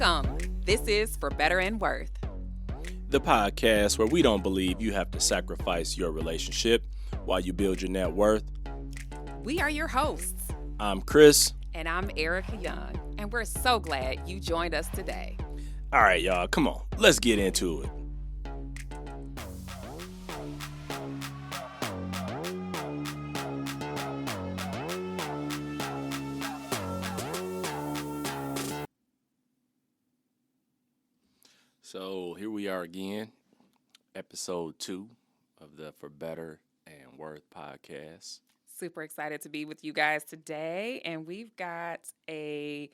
Welcome. This is For Better and Worth, the podcast where we don't believe you have to sacrifice your relationship while you build your net worth. We are your hosts. I'm Chris. And I'm Ericka Young, and we're so glad you joined us today. All right, y'all, come on. Let's get into it. So here we are again, episode 2 of the For Better and Worth podcast. Super excited to be with you guys today, and we've got a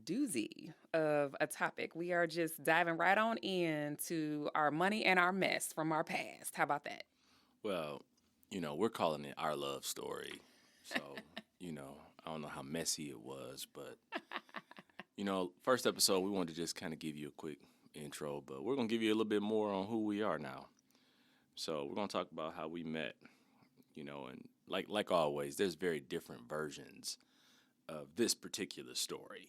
doozy of a topic. We are just diving right on into our money and our mess from our past. How about that? Well, we're calling it our love story. So, I don't know how messy it was, but, first episode, we wanted to just kind of give you a quick intro, but we're going to give you a little bit more on who we are now. So we're going to talk about how we met, and like always, there's very different versions of this particular story.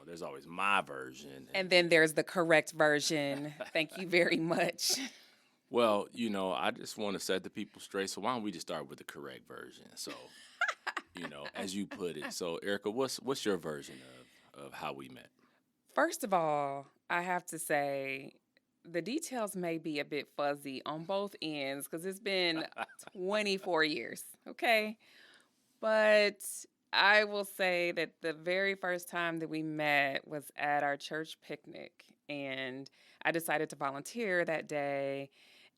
There's always my version. And then there's the correct version. Thank you very much. Well, I just want to set the people straight, so why don't we just start with the correct version? So, as you put it. So, Ericka, what's your version of how we met? First of all, I have to say the details may be a bit fuzzy on both ends because it's been 24 years, okay? But I will say that the very first time that we met was at our church picnic, and I decided to volunteer that day,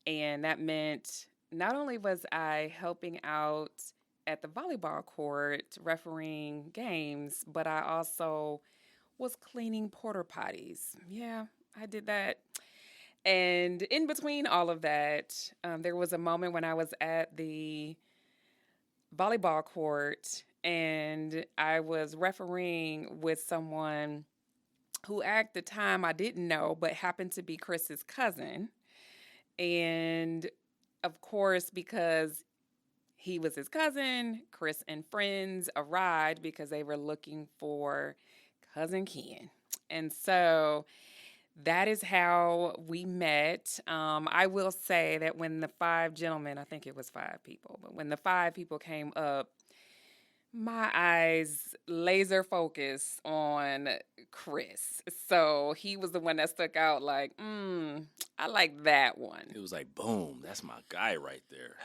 and that meant not only was I helping out at the volleyball court, refereeing games, but I also was cleaning porta potties. Yeah, I did that. And in between all of that, there was a moment when I was at the volleyball court and I was refereeing with someone who at the time I didn't know, but happened to be Chris's cousin. And of course, because he was his cousin, Chris and friends arrived because they were looking for Cousin Ken. And so that is how we met. I will say that when the 5 gentlemen, I think it was 5 people, but when the 5 people came up, my eyes laser focused on Chris. So he was the one that stuck out like, I like that one. It was like, boom, that's my guy right there.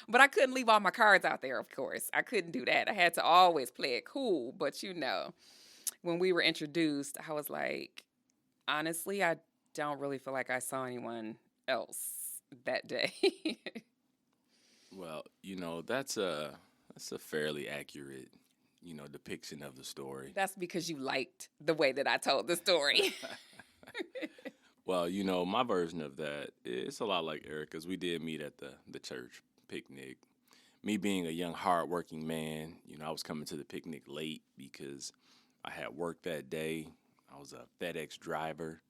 But I couldn't leave all my cards out there, of course. I couldn't do that. I had to always play it cool. But, when we were introduced, I was like, honestly, I don't really feel like I saw anyone else that day. Well, that's a fairly accurate, depiction of the story. That's because you liked the way that I told the story. Well, my version of that, it's a lot like Ericka's. We did meet at the church picnic. Me being a young, hardworking man, I was coming to the picnic late because I had work that day. I was a FedEx driver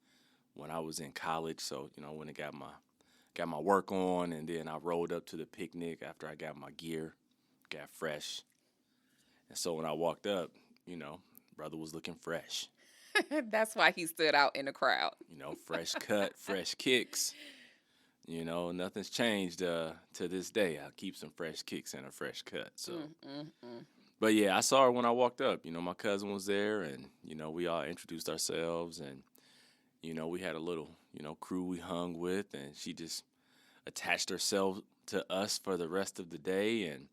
when I was in college, so I went and got my work on, and then I rolled up to the picnic after I got my gear, got fresh. And so when I walked up, brother was looking fresh. That's why he stood out in the crowd. Fresh cut, fresh kicks. Nothing's changed to this day. I keep some fresh kicks and a fresh cut. So, But yeah, I saw her when I walked up. My cousin was there, and we all introduced ourselves, and we had a little crew we hung with, and she just attached herself to us for the rest of the day, and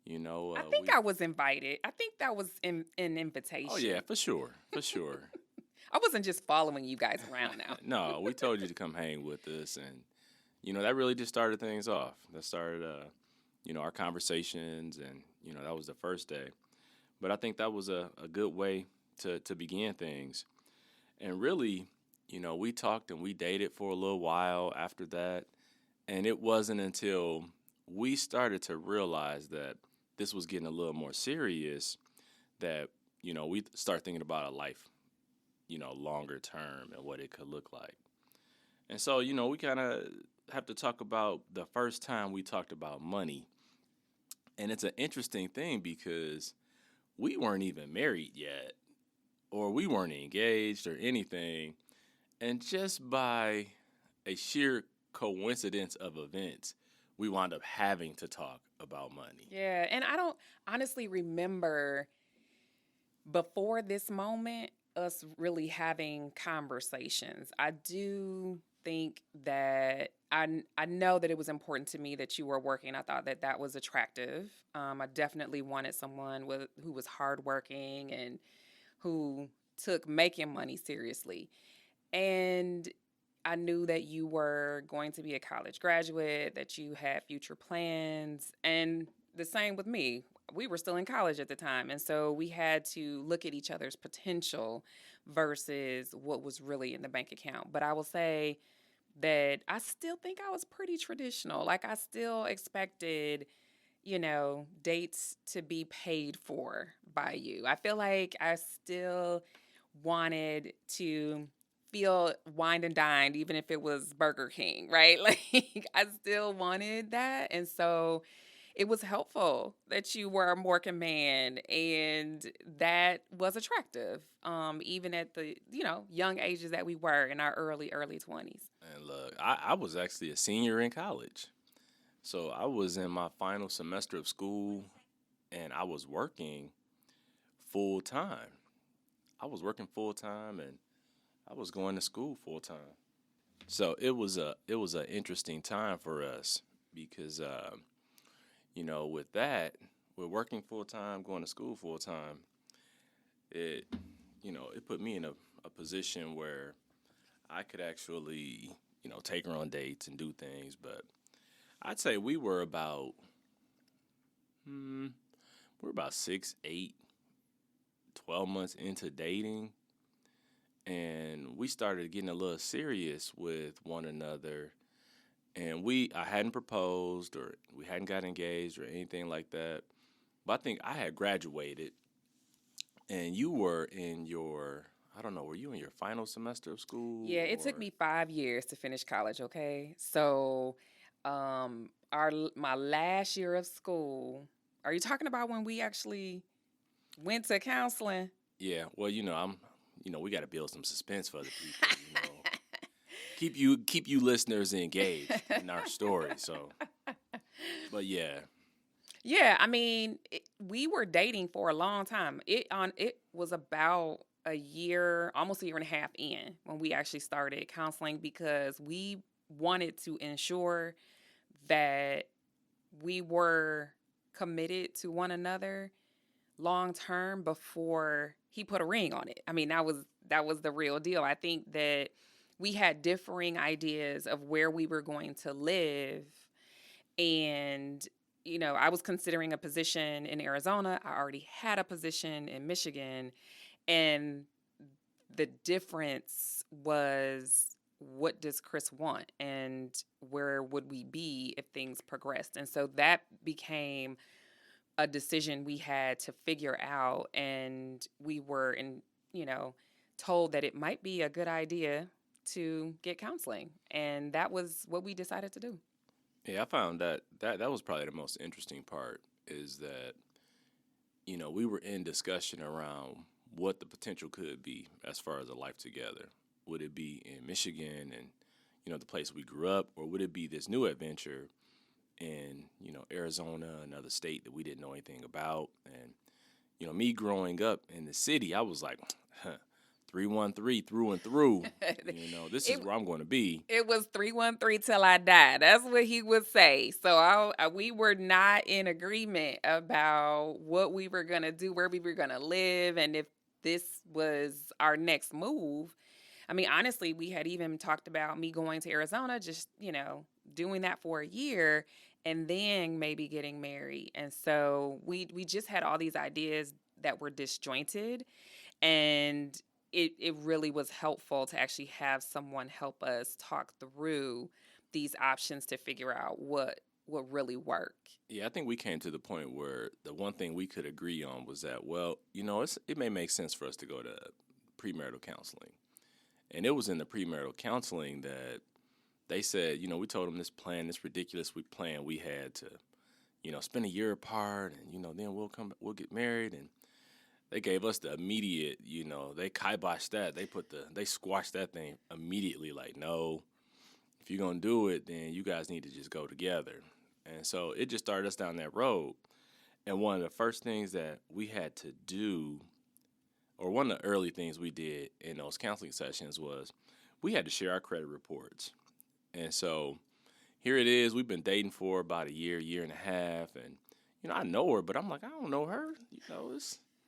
I think I was invited. I think that was an invitation. Oh yeah, for sure. I wasn't just following you guys around now. No, we told you to come hang with us, and that really just started things off. That started our conversations, and that was the first day. But I think that was a good way to begin things. And really, we talked and we dated for a little while after that, and it wasn't until we started to realize that this was getting a little more serious that we start thinking about a life longer term and what it could look like. And so we kind of have to talk about the first time we talked about money. And it's an interesting thing because we weren't even married yet, or we weren't engaged or anything. And just by a sheer coincidence of events, we wound up having to talk about money. Yeah, and I don't honestly remember before this moment us really having conversations. I do think that I know that it was important to me that you were working. I thought that that was attractive. I definitely wanted someone who was hardworking and who took making money seriously. And I knew that you were going to be a college graduate, that you had future plans, and the same with me. We were still in college at the time, and so we had to look at each other's potential versus what was really in the bank account. But I will say that I still think I was pretty traditional. Like, I still expected, dates to be paid for by you. I feel like I still wanted to feel wined and dined, even if it was Burger King, right? Like, I still wanted that. And so it was helpful that you were a working man, and that was attractive, even at the, young ages that we were in our early 20s. And look, I was actually a senior in college. So I was in my final semester of school and I was working full time. I was working full time and I was going to school full time. So it was an interesting time for us because with that, with working full time, going to school full time, it it put me in a position where I could actually take her on dates and do things. But I'd say we're about 6, 8, 12 months into dating, and we started getting a little serious with one another. And I hadn't proposed or we hadn't got engaged or anything like that. But I think I had graduated, and you were in your, I don't know, were you in your final semester of school? Yeah, it took Or me 5 years to finish college. Okay, so our my last year of school. Are you talking about when we actually went to counseling? Yeah, well, we got to build some suspense for the people. Keep you listeners engaged in our story. So, but yeah, Yeah, I mean, we were dating for a long time. It was about a year, almost a year and a half in when we actually started counseling because we wanted to ensure that we were committed to one another long term before he put a ring on it. I mean, that was the real deal. I think that we had differing ideas of where we were going to live, and I was considering a position in Arizona. I already had a position in Michigan, and the difference was, what does Chris want and where would we be if things progressed? And so that became a decision we had to figure out, and we were told that it might be a good idea to get counseling, and that was what we decided to do. yeah, I found that was probably the most interesting part is that we were in discussion around what the potential could be as far as a life together. Would it be in Michigan and the place we grew up, or would it be this new adventure in Arizona, another state that we didn't know anything about? And me growing up in the city, I was like, 313 through and through. This is it where I'm going to be. it was 313 till I die. That's what he would say. So we were not in agreement about what we were going to do, where we were going to live, and if this was our next move. I mean, honestly, we had even talked about me going to Arizona, just, doing that for a year and then maybe getting married. And so we just had all these ideas that were disjointed, and it really was helpful to actually have someone help us talk through these options to figure out what would really work. Yeah, I think we came to the point where the one thing we could agree on was that, well, it may make sense for us to go to premarital counseling. And it was in the premarital counseling that they said, we told them this ridiculous plan we had to, spend a year apart, and then we'll get married. And they gave us the immediate, they kiboshed that. They squashed that thing immediately. Like, no, if you're gonna do it, then you guys need to just go together. And so it just started us down that road. And one of the first things that we had to do, or one of the early things we did in those counseling sessions, was we had to share our credit reports. And so here it is. We've been dating for about a year, year and a half, and I know her, but I'm like, I don't know her.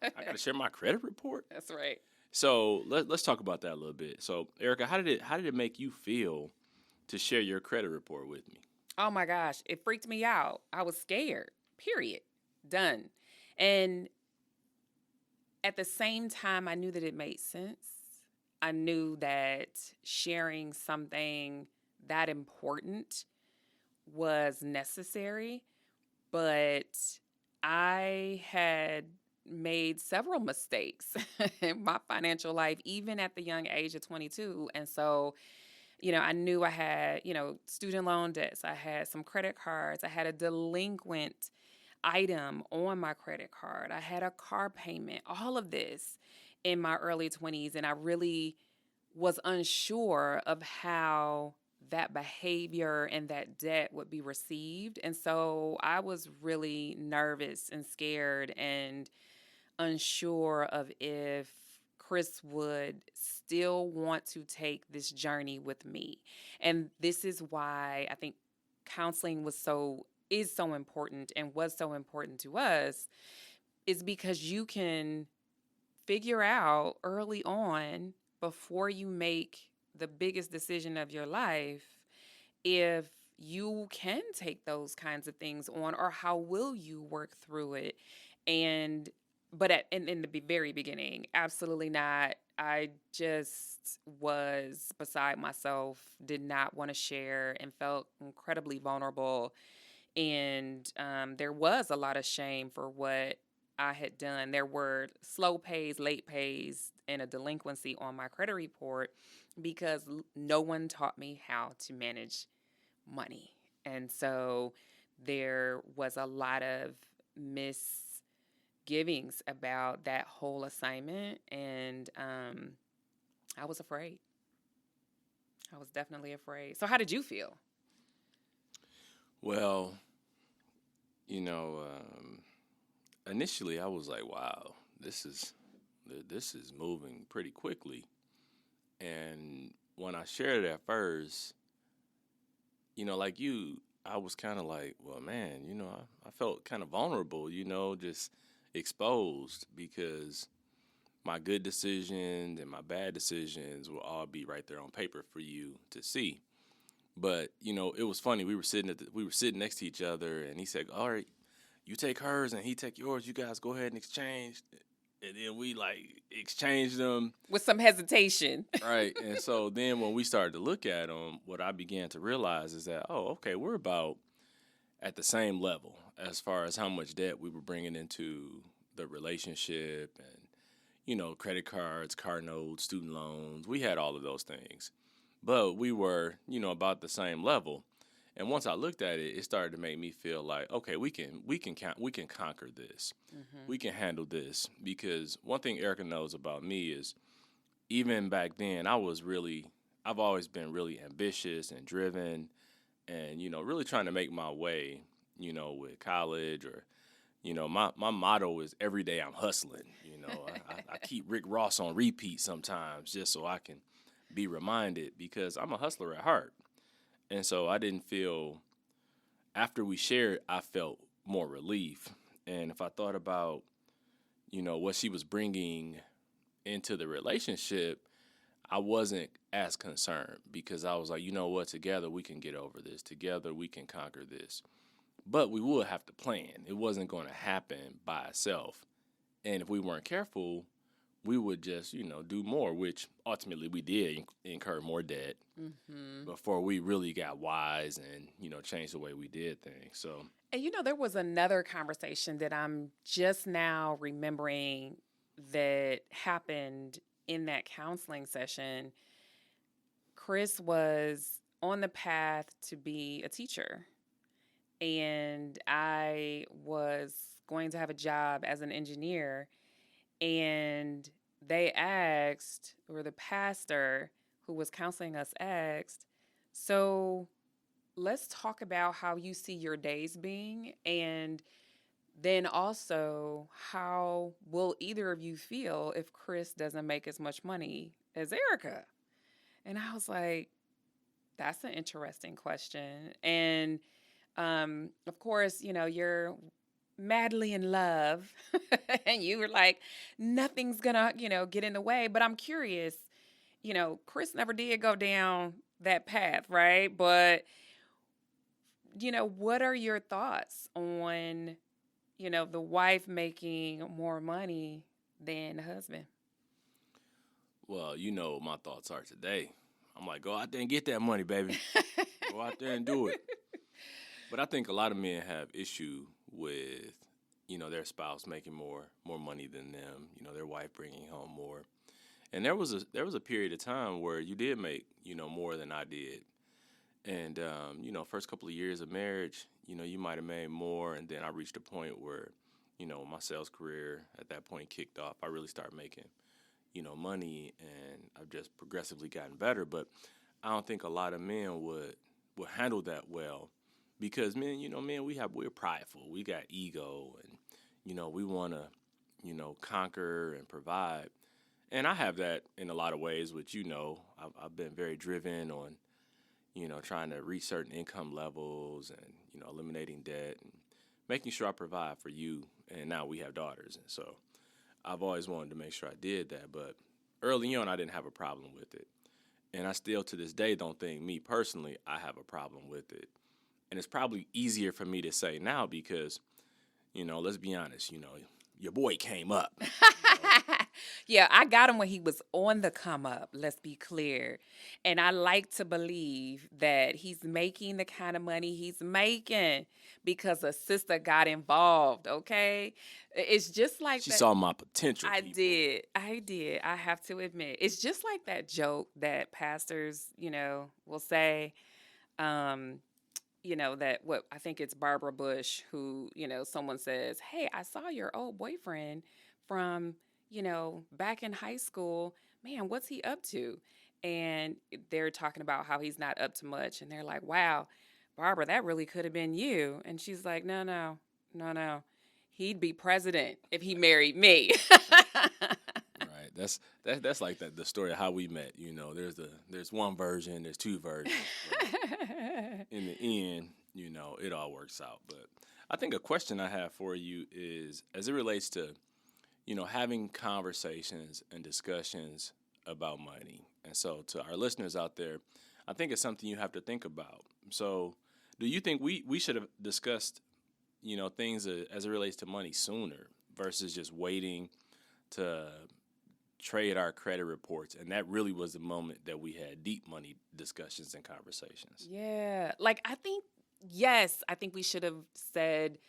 I got to share my credit report. That's right. So let's talk about that a little bit. So Ericka, how did it make you feel to share your credit report with me? Oh my gosh, it freaked me out. I was scared. Period. Done. And at the same time, I knew that it made sense. I knew that sharing something that important was necessary, but I had made several mistakes in my financial life, even at the young age of 22. And so, I knew I had, student loan debts. I had some credit cards. I had a delinquent item on my credit card. I had a car payment, all of this in my early 20s. And I really was unsure of how that behavior and that debt would be received. And so I was really nervous and scared and unsure of if Chris would still want to take this journey with me. And this is why I think counseling is so important and was so important to us, is because you can figure out early on, before you make the biggest decision of your life, if you can take those kinds of things on, or how will you work through it. And but in the very beginning, absolutely not. I just was beside myself, did not want to share, and felt incredibly vulnerable. And there was a lot of shame for what I had done. There were slow pays, late pays, and a delinquency on my credit report because no one taught me how to manage money. And so there was a lot of misgivings about that whole assignment. And I was afraid. I was definitely afraid. So, how did you feel? Well, you know, initially I was like, wow, this is moving pretty quickly. And when I shared it at first, like you, I was kind of like, well, man, I felt kind of vulnerable, just exposed, because my good decisions and my bad decisions will all be right there on paper for you to see. But it was funny. We were sitting next to each other, and he said, "All right, you take hers, and he take yours. You guys go ahead and exchange." And then we like exchanged them. With some hesitation. Right. And so then when we started to look at them, what I began to realize is that, oh, okay, we're about at the same level as far as how much debt we were bringing into the relationship, and, credit cards, car notes, student loans. We had all of those things. But we were, about the same level. And once I looked at it, it started to make me feel like, okay, we can conquer this. Mm-hmm. We can handle this, because one thing Erica knows about me is, even back then, I've always been really ambitious and driven, and, really trying to make my way, with college, or, my motto is every day I'm hustling. I keep Rick Ross on repeat sometimes just so I can be reminded, because I'm a hustler at heart. And so I didn't feel, after we shared, I felt more relief. And if I thought about, what she was bringing into the relationship, I wasn't as concerned, because I was like, you know what, together we can get over this. Together we can conquer this. But we would have to plan. It wasn't going to happen by itself. And if we weren't careful, we would just, do more, which ultimately we did incur more debt before we really got wise and, changed the way we did things. So, And there was another conversation that I'm just now remembering that happened in that counseling session. Chris was on the path to be a teacher, and I was going to have a job as an engineer. And they asked, or the pastor who was counseling us asked, so let's talk about how you see your days being, and then also how will either of you feel if Chris doesn't make as much money as Ericka? And I was like, that's an interesting question. And of course, you're madly in love and you were like, nothing's gonna, get in the way. But I'm curious, Chris never did go down that path, right? But, what are your thoughts on, the wife making more money than the husband? Well, you know what my thoughts are today. I'm like, go out there and get that money, baby. Go out there and do it. But I think a lot of men have issue with, their spouse making more money than them. Their wife bringing home more. And there was a period of time where you did make, more than I did. And first couple of years of marriage, you might have made more, and then I reached a point where, my sales career at that point kicked off. I really started making, money, and I've just progressively gotten better. But I don't think a lot of men would handle that well, because men, we're prideful. We got ego, and we want to, conquer and provide. And I have that in a lot of ways, which I've been very driven on, trying to reach certain income levels and eliminating debt and making sure I provide for you. And now we have daughters, and so I've always wanted to make sure I did that. But early on, I didn't have a problem with it, and I still to this day don't think, me personally, I have a problem with it. And it's probably easier for me to say now because, let's be honest, your boy came up. Yeah, I got him when he was on the come up, let's be clear. And I like to believe that he's making the kind of money he's making because a sister got involved, okay? It's just like She that. saw my potential. I People. did. I did. I have to admit. It's just like that joke that pastors, will say. Um, that what I think it's Barbara Bush who, someone says, hey, I saw your old boyfriend from, back in high school. Man, what's he up to? And they're talking about how he's not up to much. And they're like, wow, Barbara, that really could have been you. And she's like, no, no, no, no. He'd be president if he married me. Right. That's like the story of how we met. There's one version, there's two versions. In the end, it all works out. But I think a question I have for you is, as it relates to, having conversations and discussions about money. And so to our listeners out there, I think it's something you have to think about. So do you think we should have discussed, things as it relates to money sooner versus just waiting to trade our credit reports? And that really was the moment that we had deep money discussions and conversations. Yeah. Like, I think we should have said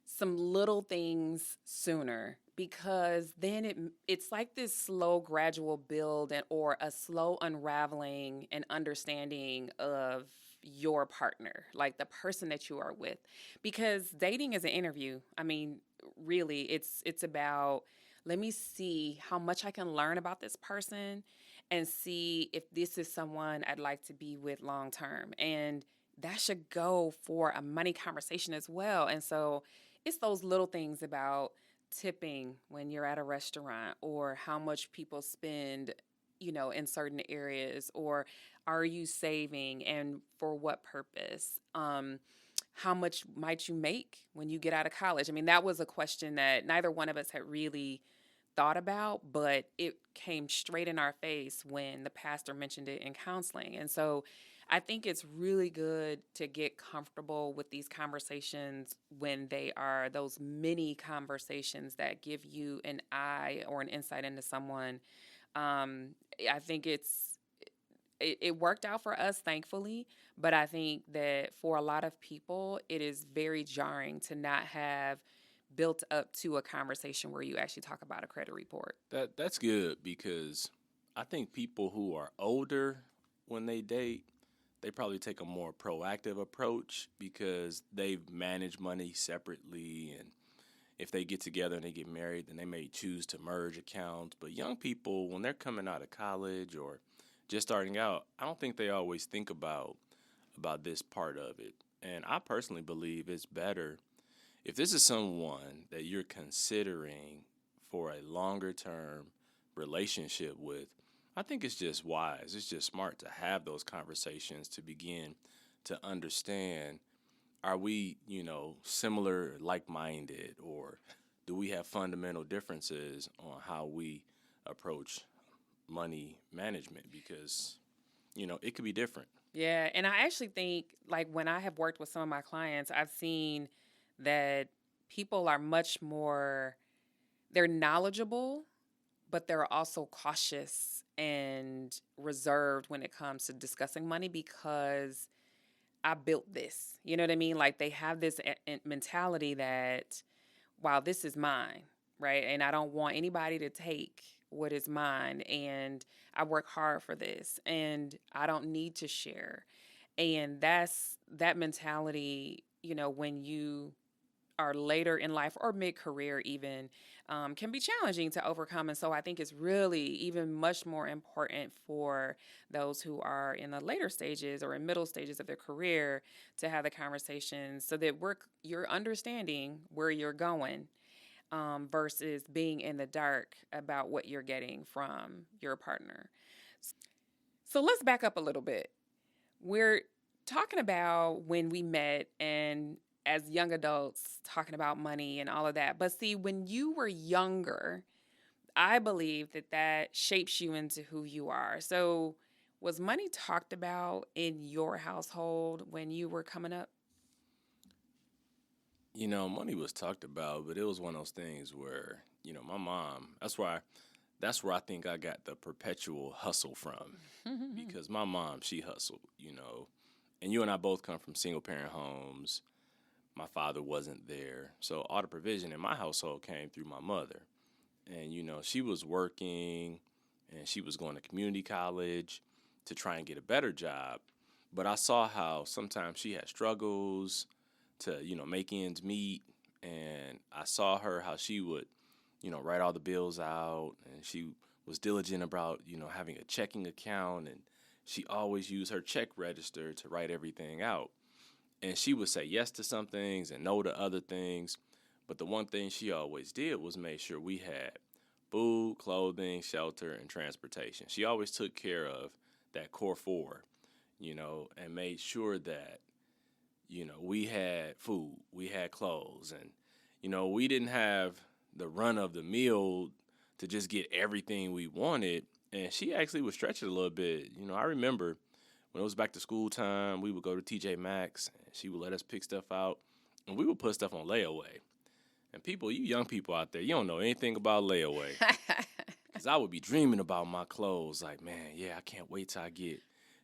some little things sooner, because then it's like this slow gradual build or a slow unraveling and understanding of your partner, like the person that you are with, because dating is an interview. I mean, really, it's about, let me see how much I can learn about this person and see if this is someone I'd like to be with long term. And that should go for a money conversation as well. And so it's those little things about tipping when you're at a restaurant, or how much people spend, in certain areas, or are you saving and for what purpose? How much might you make when you get out of college? I mean, that was a question that neither one of us had really thought about, but it came straight in our face when the pastor mentioned it in counseling. And so I think it's really good to get comfortable with these conversations when they are those mini conversations that give you an eye or an insight into someone. I think it worked out for us, thankfully, but I think that for a lot of people, it is very jarring to not have built up to a conversation where you actually talk about a credit report. That's good, because I think people who are older, when they date, they probably take a more proactive approach because they've managed money separately, and if they get together and they get married, then they may choose to merge accounts. But young people, when they're coming out of college or just starting out, I don't think they always think about this part of it. And I personally believe it's better if this is someone that you're considering for a longer term relationship with. I think it's just wise. It's just smart to have those conversations to begin to understand, are we, similar, like minded, or do we have fundamental differences on how we approach money management? Because, it could be different. Yeah, and I actually think, like, when I have worked with some of my clients, I've seen that people are much more, they're knowledgeable, but they're also cautious and reserved when it comes to discussing money because I built this. You know what I mean? Like, they have this mentality that, wow, this is mine, right? And I don't want anybody to take what is mine. And I work hard for this and I don't need to share. And that's that mentality, when you are later in life or mid-career even, can be challenging to overcome. And so I think it's really even much more important for those who are in the later stages or in middle stages of their career to have the conversations so that you're understanding where you're going, versus being in the dark about what you're getting from your partner. So let's back up a little bit. We're talking about when we met and as young adults talking about money and all of that. But see, when you were younger, I believe that shapes you into who you are. So was money talked about in your household when you were coming up? Money was talked about, but it was one of those things where, my mom, that's where I think I got the perpetual hustle from. Because my mom, she hustled, and you and I both come from single parent homes. My father wasn't there. So all the provision in my household came through my mother. And, she was working and she was going to community college to try and get a better job. But I saw how sometimes she had struggles to, make ends meet. And I saw her how she would, write all the bills out. And she was diligent about, having a checking account. And she always used her check register to write everything out. And she would say yes to some things and no to other things. But the one thing she always did was make sure we had food, clothing, shelter, and transportation. She always took care of that core four, and made sure that, we had food, we had clothes, and, we didn't have the run of the meal to just get everything we wanted. And she actually would stretch it a little bit. I remember when it was back to school time, we would go to TJ Maxx, and she would let us pick stuff out, and we would put stuff on layaway. And people, you young people out there, you don't know anything about layaway. Because I would be dreaming about my clothes, like, man, yeah, I can't wait till I get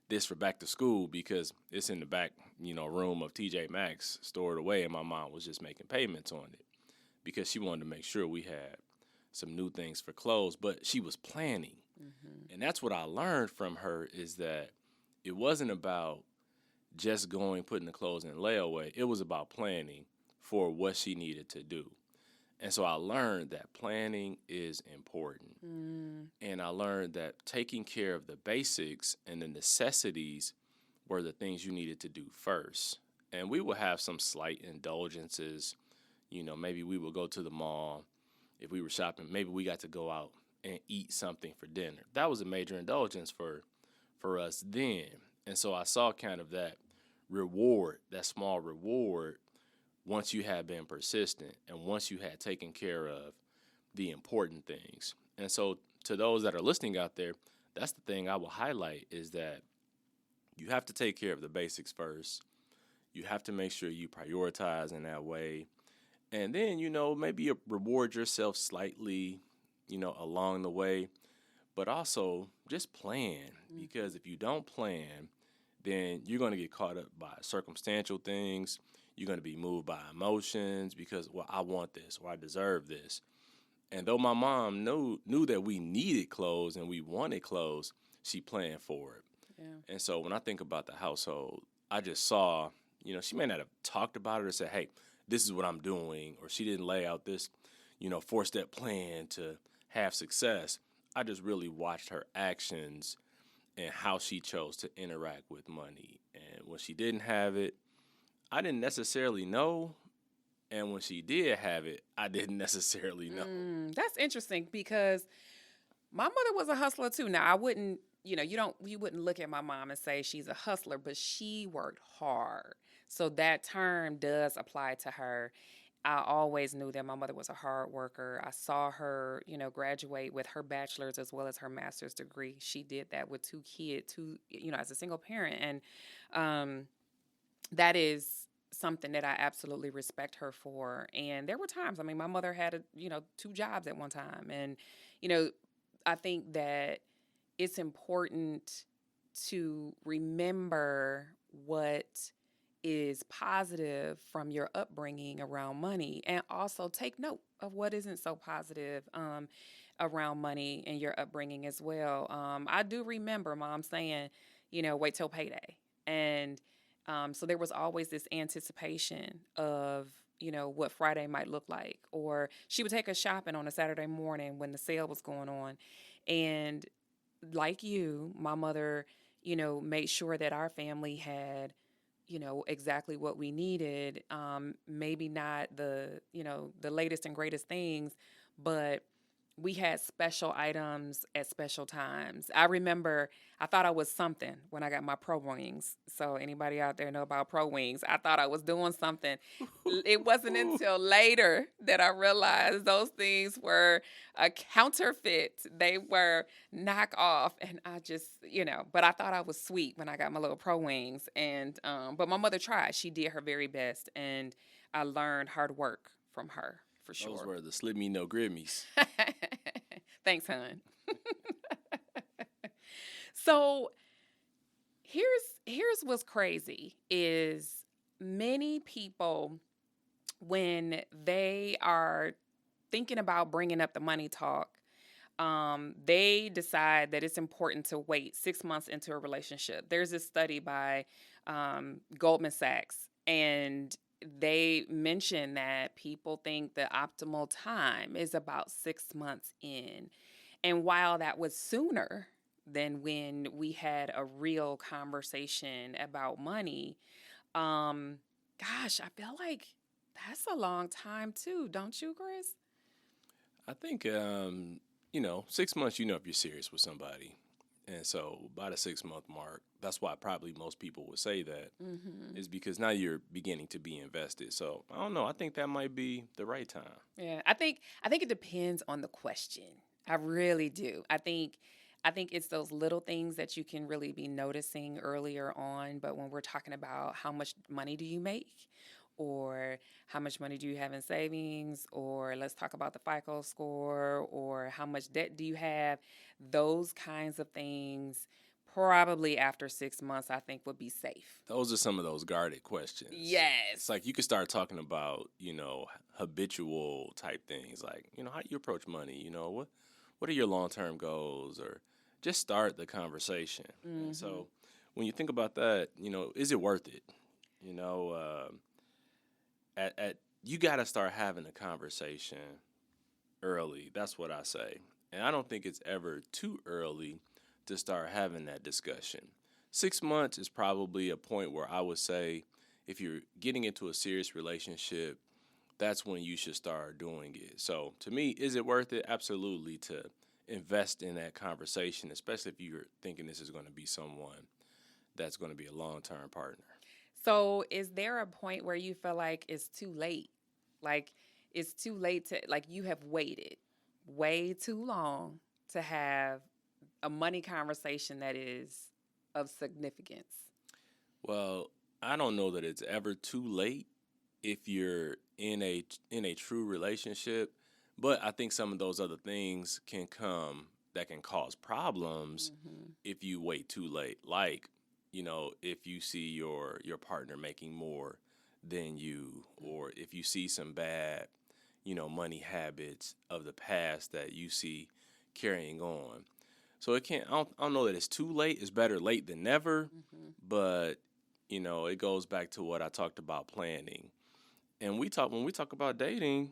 this for back to school because it's in the back, room of TJ Maxx stored away, and my mom was just making payments on it because she wanted to make sure we had some new things for clothes, but she was planning. Mm-hmm. And that's what I learned from her is that it wasn't about just putting the clothes in layaway. It was about planning for what she needed to do. And so I learned that planning is important. And I learned that taking care of the basics and the necessities were the things you needed to do first. And we would have some slight indulgences. Maybe we would go to the mall. If we were shopping, maybe we got to go out and eat something for dinner. That was a major indulgence for us then. And so I saw kind of that reward, that small reward, once you had been persistent and once you had taken care of the important things. And so to those that are listening out there, that's the thing I will highlight is that you have to take care of the basics first. You have to make sure you prioritize in that way. And then, maybe you reward yourself slightly, along the way. But also just plan, because if you don't plan, then you're going to get caught up by circumstantial things. You're going to be moved by emotions because, well, I want this or I deserve this. And though my mom knew that we needed clothes and we wanted clothes, she planned for it. Yeah. And so when I think about the household, I just saw, she may not have talked about it or said, hey, this is what I'm doing, or she didn't lay out this, 4-step plan to have success. I just really watched her actions and how she chose to interact with money. And when she didn't have it, I didn't necessarily know. And when she did have it, I didn't necessarily know. That's interesting because my mother was a hustler too. Now I wouldn't, you wouldn't look at my mom and say she's a hustler, but she worked hard. So that term does apply to her. I always knew that my mother was a hard worker. I saw her, graduate with her bachelor's as well as her master's degree. She did that with two kids, as a single parent. And that is something that I absolutely respect her for. And there were times, I mean, my mother had, 2 jobs at one time. And, I think that it's important to remember what is positive from your upbringing around money, and also take note of what isn't so positive around money and your upbringing as well. I do remember mom saying, wait till payday. And so there was always this anticipation of, what Friday might look like. Or she would take us shopping on a Saturday morning when the sale was going on. And like you, my mother, made sure that our family had, exactly what we needed. Maybe not the latest and greatest things, but we had special items at special times. I remember I thought I was something when I got my Pro Wings. So anybody out there know about Pro Wings? I thought I was doing something. It wasn't until later that I realized those things were a counterfeit. They were knockoff, and I just, but I thought I was sweet when I got my little Pro Wings. And but my mother tried. She did her very best, and I learned hard work from her. For sure. Those were the slip me no grimmies. Thanks, hon. So here's what's crazy is many people, when they are thinking about bringing up the money talk, they decide that it's important to wait 6 months into a relationship. There's this study by Goldman Sachs, and they mention that people think the optimal time is about 6 months in. And while that was sooner than when we had a real conversation about money, gosh, I feel like that's a long time too, don't you, Chris? I think, 6 months, if you're serious with somebody. And so by the 6-month mark, that's why probably most people would say that, is because now you're beginning to be invested. So I don't know. I think that might be the right time. Yeah, I think it depends on the question. I really do. I think it's those little things that you can really be noticing earlier on. But when we're talking about how much money do you make, or how much money do you have in savings, or let's talk about the FICO score, or how much debt do you have, those kinds of things, probably after 6 months, I think would be safe. Those are some of those guarded questions. Yes. It's like you could start talking about, habitual type things, like, how do you approach money? What are your long-term goals? Or just start the conversation. And so when you think about that, is it worth it? You got to start having a conversation early. That's what I say. And I don't think it's ever too early to start having that discussion. 6 months is probably a point where I would say if you're getting into a serious relationship, that's when you should start doing it. So to me, is it worth it? Absolutely, to invest in that conversation, especially if you're thinking this is going to be someone that's going to be a long-term partner. So is there a point where you feel like it's too late? Like it's too late to, like, you have waited way too long to have a money conversation that is of significance? Well, I don't know that it's ever too late if you're in a true relationship, but I think some of those other things can come that can cause problems if you wait too late. Like, if you see your partner making more than you, or if you see some bad, money habits of the past that you see carrying on. So I don't know that it's too late. It's better late than never, but it goes back to what I talked about planning. And when we talk about dating,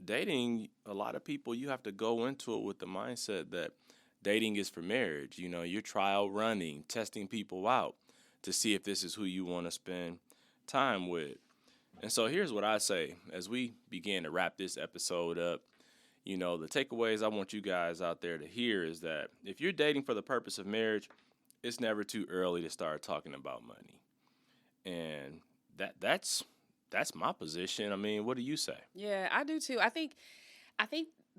a lot of people, you have to go into it with the mindset that dating is for marriage. You know, you're trial running, testing people out to see if this is who you want to spend time with. And so here's what I say as we begin to wrap this episode up. You know, the takeaways I want you guys out there to hear is that if you're dating for the purpose of marriage, it's never too early to start talking about money. And that's my position. I mean, what do you say? Yeah, I do too. I think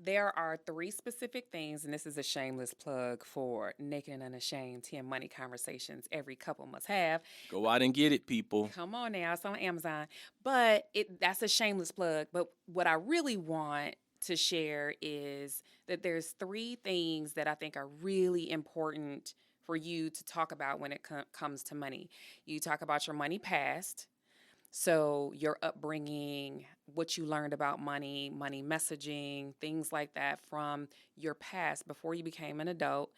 there are three specific things, and this is a shameless plug for Naked and Unashamed 10 Money Conversations every couple must have. Go out and get it, people. Come on now, it's on Amazon. But that's a shameless plug. But what I really want to share is that there's three things that I think are really important for you to talk about when it comes to money. You talk about your money past, so your upbringing, what you learned about money, money messaging, things like that from your past before you became an adult.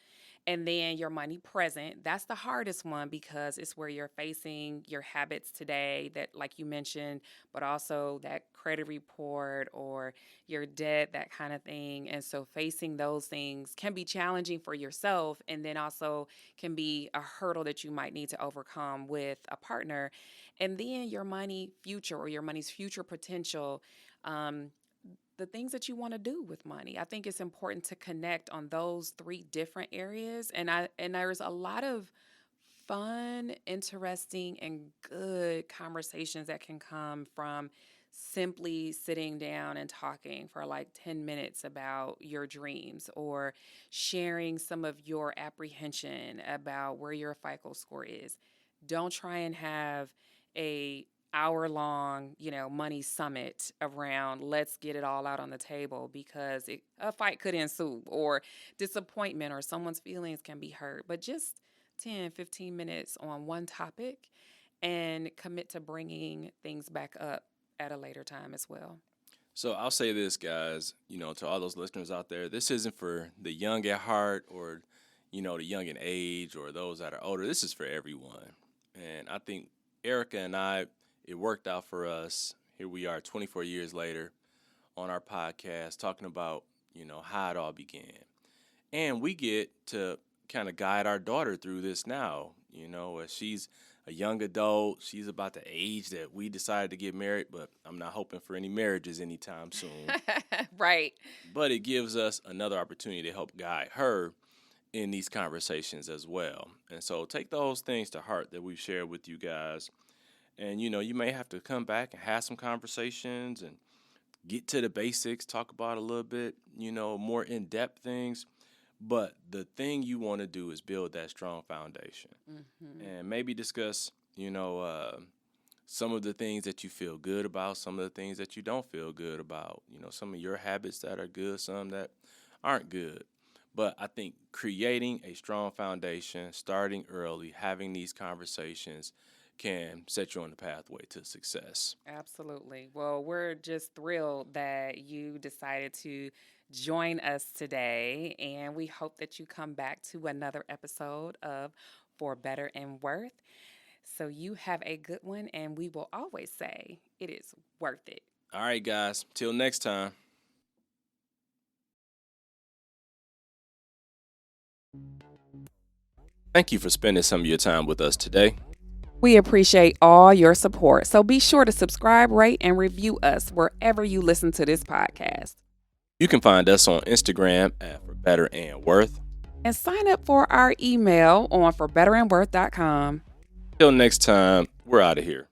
And then your money present. That's the hardest one because it's where you're facing your habits today that, like you mentioned, but also that credit report or your debt, that kind of thing. And so facing those things can be challenging for yourself and then also can be a hurdle that you might need to overcome with a partner. And then your money future or your money's future potential. The things that you want to do with money. I think it's important to connect on those three different areas. And there's a lot of fun, interesting, and good conversations that can come from simply sitting down and talking for like 10 minutes about your dreams or sharing some of your apprehension about where your FICO score is. Don't try and have a hour long, money summit around let's get it all out on the table because a fight could ensue or disappointment or someone's feelings can be hurt. But just 10, 15 minutes on one topic and commit to bringing things back up at a later time as well. So I'll say this, guys, to all those listeners out there, this isn't for the young at heart or, the young in age or those that are older. This is for everyone. And I think Ericka and I, it worked out for us. Here we are 24 years later on our podcast talking about, how it all began. And we get to kind of guide our daughter through this now, as she's a young adult. She's about the age that we decided to get married, but I'm not hoping for any marriages anytime soon. Right. But it gives us another opportunity to help guide her in these conversations as well. And so take those things to heart that we've shared with you guys. And, you may have to come back and have some conversations and get to the basics, talk about a little bit, more in-depth things. But the thing you want to do is build that strong foundation and maybe discuss, some of the things that you feel good about, some of the things that you don't feel good about, some of your habits that are good, some that aren't good. But I think creating a strong foundation, starting early, having these conversations can set you on the pathway to success. Absolutely. Well, we're just thrilled that you decided to join us today, and we hope that you come back to another episode of For Better and Worth. So you have a good one, and we will always say it is worth it. All right, guys. Till next time. Thank you for spending some of your time with us today. We appreciate all your support, so be sure to subscribe, rate, and review us wherever you listen to this podcast. You can find us on Instagram at For Better and Worth. And sign up for our email on forbetterandworth.com. Till next time, we're out of here.